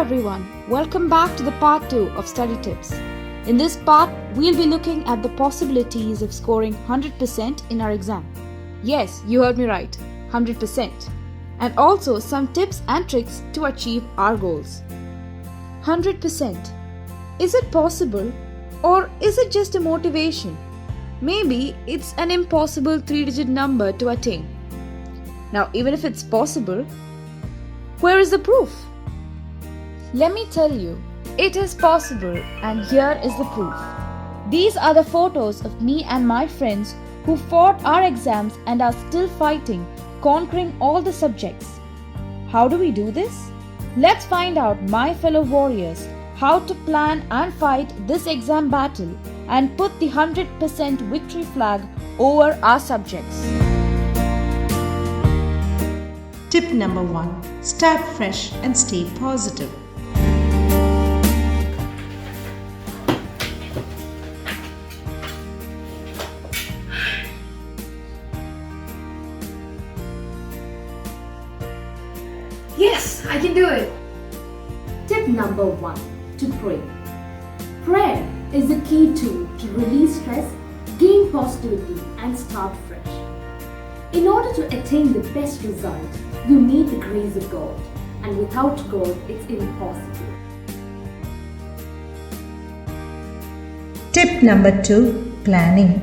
everyone, welcome back to the part 2 of Study Tips. In this part, we'll be looking at the possibilities of scoring 100% in our exam. Yes, you heard me right, 100%. And also some tips and tricks to achieve our goals. 100%. Is it possible, or is it just a motivation? Maybe it's an impossible 3-digit number to attain. Now, even if it's possible, where is the proof? Let me tell you, it is possible, and here is the proof. These are the photos of me and my friends who fought our exams and are still fighting, conquering all the subjects. How do we do this? Let's find out, my fellow warriors, how to plan and fight this exam battle and put the 100% victory flag over our subjects. Tip number 1. Start fresh and stay positive. Yes, I can do it! Tip number 1. To pray. Prayer is the key tool to release stress, gain positivity and start fresh. In order to attain the best result, you need the grace of God, and without God, it's impossible. Tip number 2. Planning.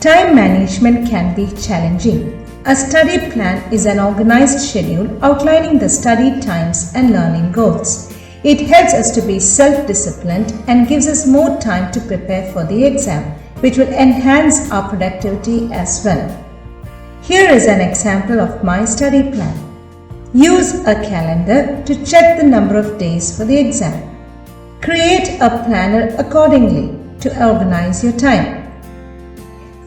Time management can be challenging. A study plan is an organized schedule outlining the study times and learning goals. It helps us to be self-disciplined and gives us more time to prepare for the exam, which will enhance our productivity as well. Here is an example of my study plan. Use a calendar to check the number of days for the exam. Create a planner accordingly to organize your time.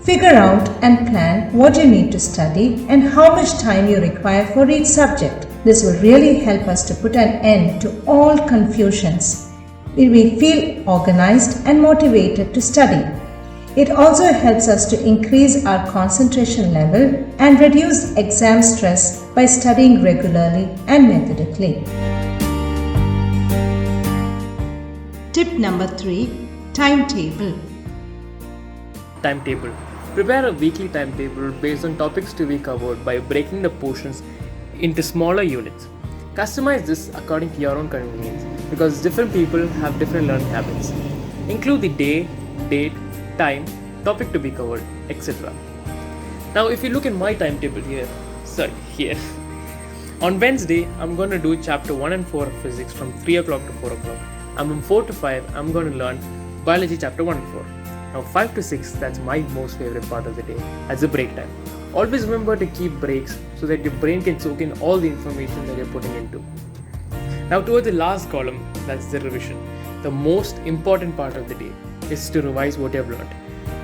Figure out and plan what you need to study and how much time you require for each subject. This will really help us to put an end to all confusions. We feel organized and motivated to study. It also helps us to increase our concentration level and reduce exam stress by studying regularly and methodically. Tip number 3. Timetable. Timetable. Prepare a weekly timetable based on topics to be covered by breaking the portions into smaller units. Customize this according to your own convenience because different people have different learning habits. Include the day, date, time, topic to be covered, etc. Now, if you look in my timetable here, on Wednesday, I'm going to do chapter 1 and 4 of physics from 3 o'clock to 4 o'clock. And from 4 to 5, I'm going to learn biology chapter 1 and 4. Now 5 to 6, that's my most favorite part of the day, as a break time. Always remember to keep breaks so that your brain can soak in all the information that you're putting into. Now towards the last column, that's the revision. The most important part of the day is to revise what you have learned.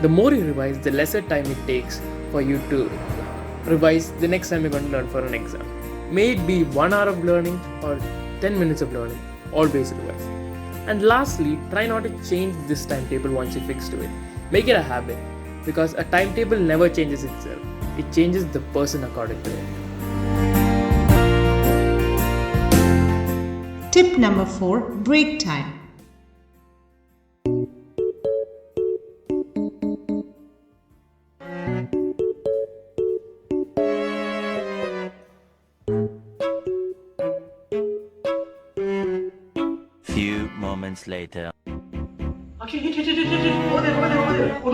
The more you revise, the lesser time it takes for you to revise the next time you're going to learn for an exam. May it be 1 hour of learning or 10 minutes of learning, always revise. And lastly, try not to change this timetable once you fix to it. Make it a habit, because a timetable never changes itself. It changes the person according to it. Tip number 4. Break time. Few moments later. Okay, over there. On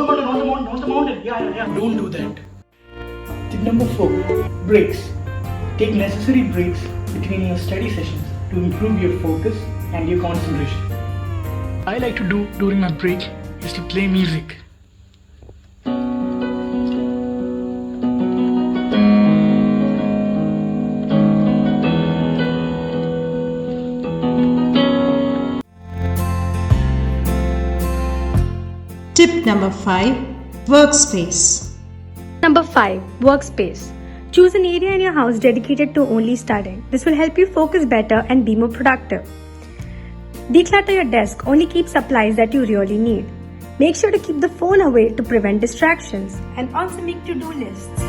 the mountain. Yeah. Don't do that. Tip number 4. Breaks. Take necessary breaks between your study sessions to improve your focus and your concentration. I like to do during my break is to play music. Tip number 5. Workspace. Number 5. Workspace. Choose an area in your house dedicated to only studying. This will help you focus better and be more productive. Declutter your desk. Only keep supplies that you really need. Make sure to keep the phone away to prevent distractions, and also make to-do lists.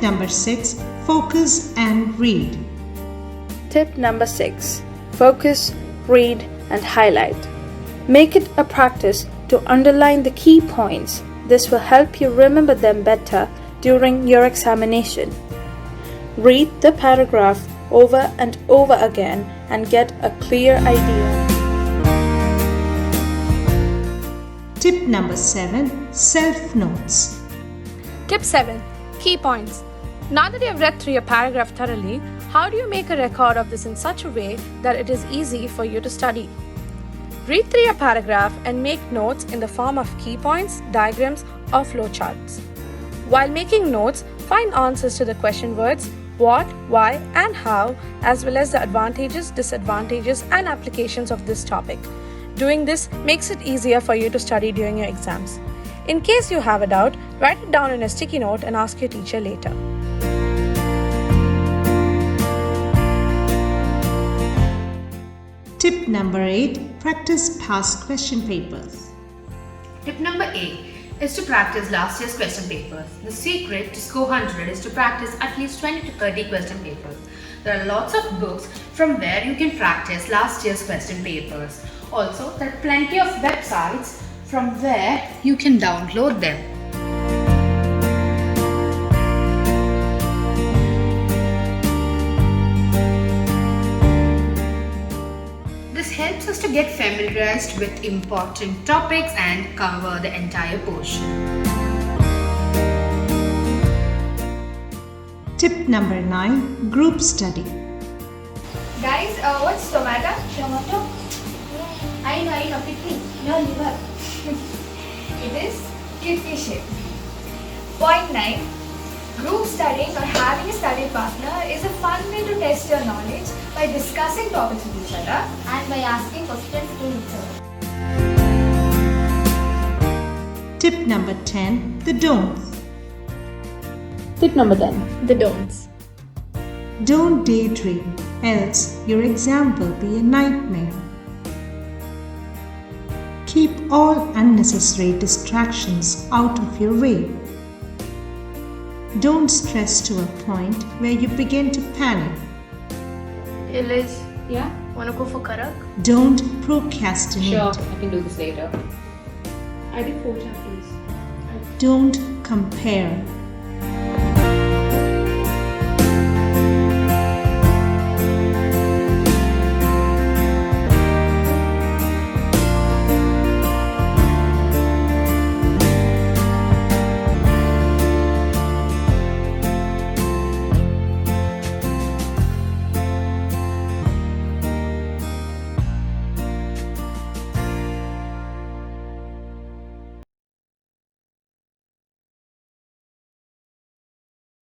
number 6. Focus and read. Tip number 6. Focus, read, and highlight. Make it a practice to underline the key points. This will help you remember them better during your examination. Read the paragraph over and over again and get a clear idea. Tip number 7. Self-notes. Tip 7. Key points. Now that you have read through your paragraph thoroughly, how do you make a record of this in such a way that it is easy for you to study? Read through your paragraph and make notes in the form of key points, diagrams, or flowcharts. While making notes, find answers to the question words what, why, and how, as well as the advantages, disadvantages, and applications of this topic. Doing this makes it easier for you to study during your exams. In case you have a doubt, write it down in a sticky note and ask your teacher later. Tip number 8. Practice past question papers. Tip number 8 is to practice last year's question papers. The secret to score 100 is to practice at least 20 to 30 question papers. There are lots of books from where you can practice last year's question papers. Also, there are plenty of websites from where you can download them. This helps us to get familiarized with important topics and cover the entire portion. Tip number 9. Group study. Guys, what's tomato? Tomato? I know quickly. No, liver. It is kidney shape. Point 9. Group studying or having a study partner is a fun way to test your knowledge by discussing topics with each other and by asking questions to each other. Tip number 10. The don'ts. Tip number 10. The don'ts. Don't daydream, else your exam will be a nightmare. Keep all unnecessary distractions out of your way. Don't stress to a point where you begin to panic. Illyas, yeah? Wanna go for Karak? Don't procrastinate. Sure, I can do this later. I did 4 chapters. Don't compare.